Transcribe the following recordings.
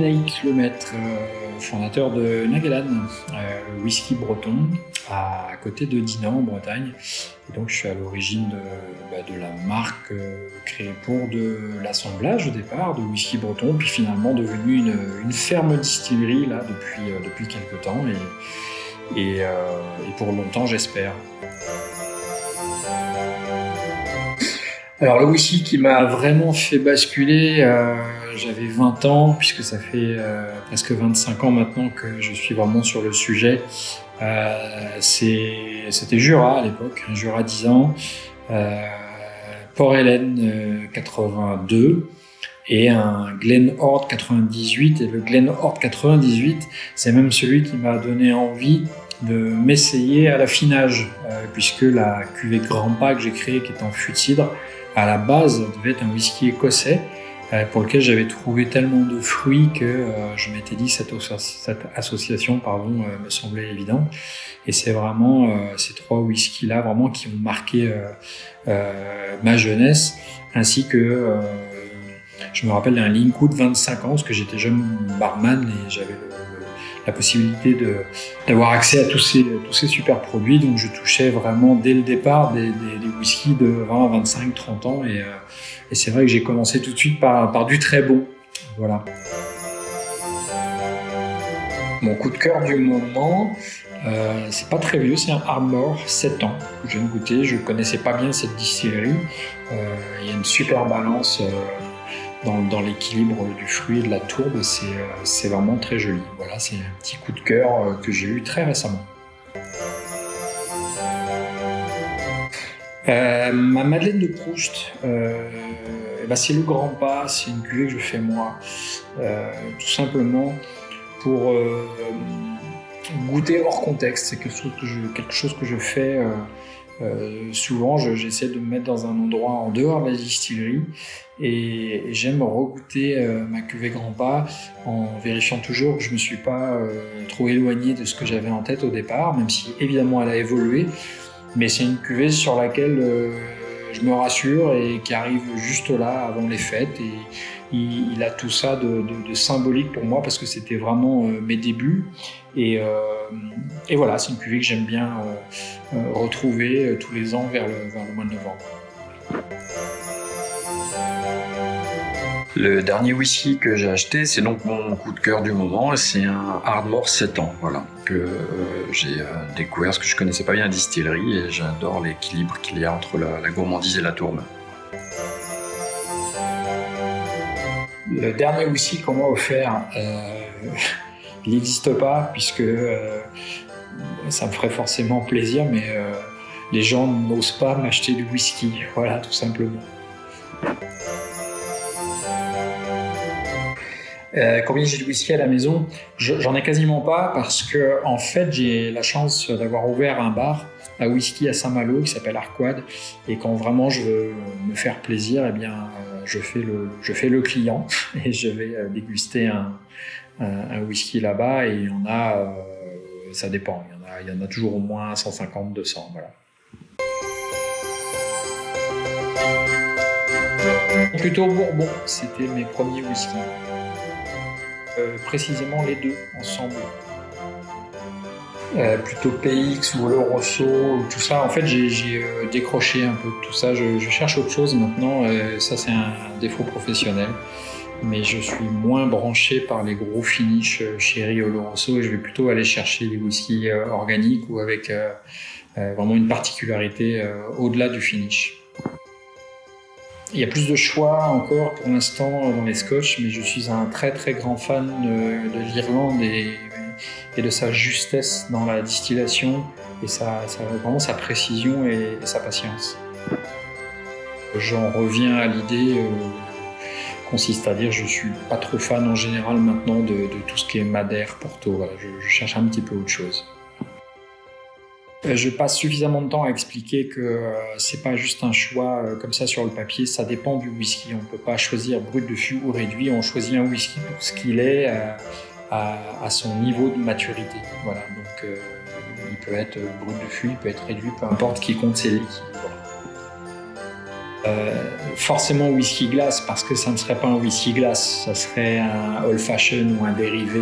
Frédéric Lemaître, fondateur de Nagalan, whisky breton, à côté de Dinan en Bretagne. Et donc je suis à l'origine de la marque créée pour de l'assemblage au départ, de whisky breton, puis finalement devenue une ferme distillerie là, depuis quelques temps et pour longtemps j'espère. Alors le whisky qui m'a vraiment fait basculer, j'avais 20 ans, puisque ça fait presque 25 ans maintenant que je suis vraiment sur le sujet. C'était Jura à l'époque, un Jura 10 ans, Port-Hélène 82 et un Glenhort 98. Et le Glenhort 98, c'est même celui qui m'a donné envie de m'essayer à l'affinage, puisque la cuvée Grand Pas que j'ai créée, qui est en fût de cidre, à la base devait être un whisky écossais pour lequel j'avais trouvé tellement de fruits que je m'étais dit que cette association me semblait évidente. Et c'est vraiment ces trois whiskies-là vraiment qui ont marqué ma jeunesse, ainsi que je me rappelle d'un Linkwood 25 ans, parce que j'étais jeune barman et j'avais la possibilité d'avoir accès à tous ces super produits. Donc je touchais vraiment dès le départ des whiskies de 20, 25, 30 ans. Et c'est vrai que j'ai commencé tout de suite par du très bon. Voilà. Mon coup de cœur du moment, c'est pas très vieux, c'est un Ardmore 7 ans que je viens de goûter. Je connaissais pas bien cette distillerie. Il y a une super balance dans l'équilibre du fruit et de la tourbe, c'est vraiment très joli. Voilà, c'est un petit coup de cœur que j'ai eu très récemment. Ma Madeleine de Proust, c'est le Grand Pas, c'est une cuvée que je fais moi, tout simplement pour goûter hors contexte. C'est quelque chose que je fais souvent. J'essaie de me mettre dans un endroit en dehors de la distillerie et j'aime regoûter ma cuvée Grand Pas en vérifiant toujours que je ne me suis pas trop éloigné de ce que j'avais en tête au départ, même si évidemment elle a évolué. Mais c'est une cuvée sur laquelle je me rassure et qui arrive juste là avant les fêtes. Et il a tout ça de symbolique pour moi parce que c'était vraiment mes débuts. Et voilà, c'est une cuvée que j'aime bien retrouver tous les ans vers le mois de novembre. Le dernier whisky que j'ai acheté, c'est donc mon coup de cœur du moment, c'est un Ardmore 7 ans, voilà, que j'ai découvert parce que je connaissais pas bien la distillerie et j'adore l'équilibre qu'il y a entre la gourmandise et la tourbe. Le dernier whisky qu'on m'a offert, il n'existe pas puisque ça me ferait forcément plaisir, mais les gens n'osent pas m'acheter du whisky, voilà, tout simplement. Combien j'ai de whisky à la maison? J'en ai quasiment pas parce que en fait j'ai la chance d'avoir ouvert un bar à whisky à Saint-Malo qui s'appelle Arquad, et quand vraiment je veux me faire plaisir, eh bien je fais le client et je vais déguster un whisky là-bas, et il y en a, ça dépend, il y en a toujours au moins 150, 200, voilà. Plutôt Bourbon, c'était mes premiers whiskies. Précisément les deux ensemble. Plutôt PX ou Oloroso ou tout ça. En fait, j'ai décroché un peu de tout ça. Je cherche autre chose maintenant. Ça, c'est un défaut professionnel. Mais je suis moins branché par les gros finishes Sherry Oloroso et je vais plutôt aller chercher des whiskies organiques ou avec vraiment une particularité au-delà du finish. Il y a plus de choix encore pour l'instant dans les scotch, mais je suis un très très grand fan de l'Irlande et de sa justesse dans la distillation et vraiment sa précision et sa patience. J'en reviens à l'idée consiste à dire que je suis pas trop fan en général maintenant de tout ce qui est Madère, Porto. Voilà, je cherche un petit peu autre chose. Je passe suffisamment de temps à expliquer que c'est pas juste un choix comme ça sur le papier, ça dépend du whisky. On peut pas choisir brut de fût ou réduit, on choisit un whisky pour ce qu'il est à son niveau de maturité. Voilà, donc il peut être brut de fût, il peut être réduit, peu importe, ce qui compte c'est l'équilibre. Forcément whisky glace, parce que ça ne serait pas un whisky glace, ça serait un old fashion ou un dérivé,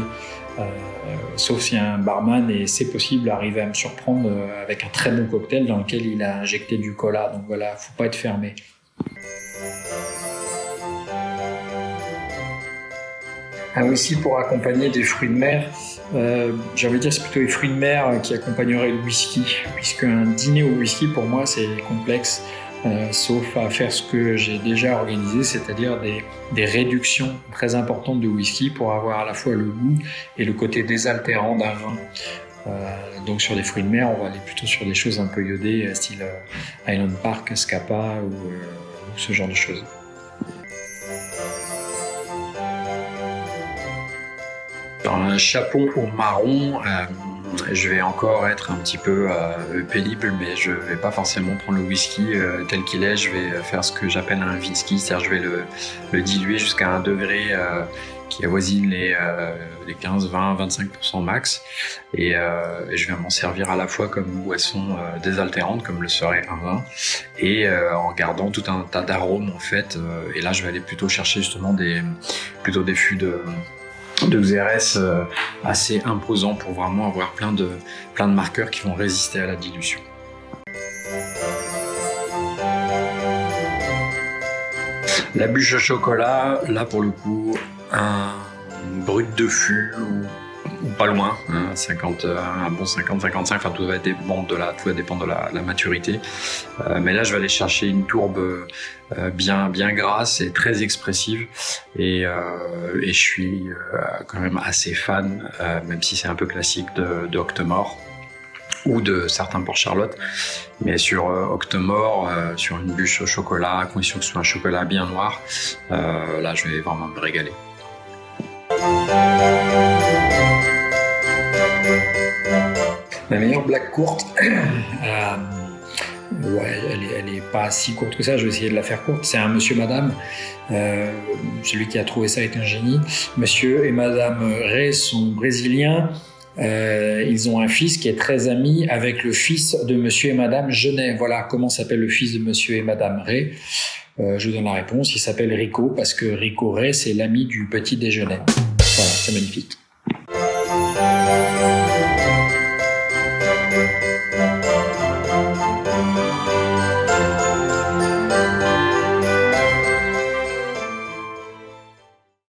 sauf s'il y a un barman, et c'est possible d'arriver à me surprendre avec un très bon cocktail dans lequel il a injecté du cola. Donc voilà, faut pas être fermé. Un whisky pour accompagner des fruits de mer, j'ai envie de dire c'est plutôt les fruits de mer qui accompagneraient le whisky, puisque un dîner au whisky pour moi c'est complexe, sauf à faire ce que j'ai déjà organisé, c'est-à-dire des réductions très importantes de whisky pour avoir à la fois le goût et le côté désaltérant d'un vin. Donc sur les fruits de mer, on va aller plutôt sur des choses un peu iodées, style Highland Park, Scapa ou ce genre de choses. Dans un chapon au marron, je vais encore être un petit peu pénible, mais je vais pas forcément prendre le whisky tel qu'il est. Je vais faire ce que j'appelle un whisky, c'est-à-dire je vais le diluer jusqu'à un degré qui avoisine les 15, 20, 25% max, et je vais m'en servir à la fois comme une boisson désaltérante, comme le serait un vin, et en gardant tout un tas d'arômes en fait. Et là, je vais aller plutôt chercher justement des fûts de XRS assez imposants pour vraiment avoir plein de marqueurs qui vont résister à la dilution. La bûche au chocolat, là pour le coup, un brut de fût ou pas loin, hein, un bon 50-55, enfin tout va dépendre de la maturité. Mais là je vais aller chercher une tourbe bien grasse et très expressive, et je suis quand même assez fan, même si c'est un peu classique, de Octomore ou de certains Port Charlotte, mais sur Octomore, sur une bûche au chocolat, à condition que ce soit un chocolat bien noir, là je vais vraiment me régaler. La meilleure blague courte, ouais, elle est pas si courte que ça, je vais essayer de la faire courte. C'est un monsieur madame, celui qui a trouvé ça est un génie. Monsieur et madame Ray sont brésiliens, ils ont un fils qui est très ami avec le fils de monsieur et madame Genet. Voilà comment s'appelle le fils de monsieur et madame Ray. Je vous donne la réponse, il s'appelle Rico, parce que Rico Ray c'est l'ami du petit déjeuner. Voilà, c'est magnifique.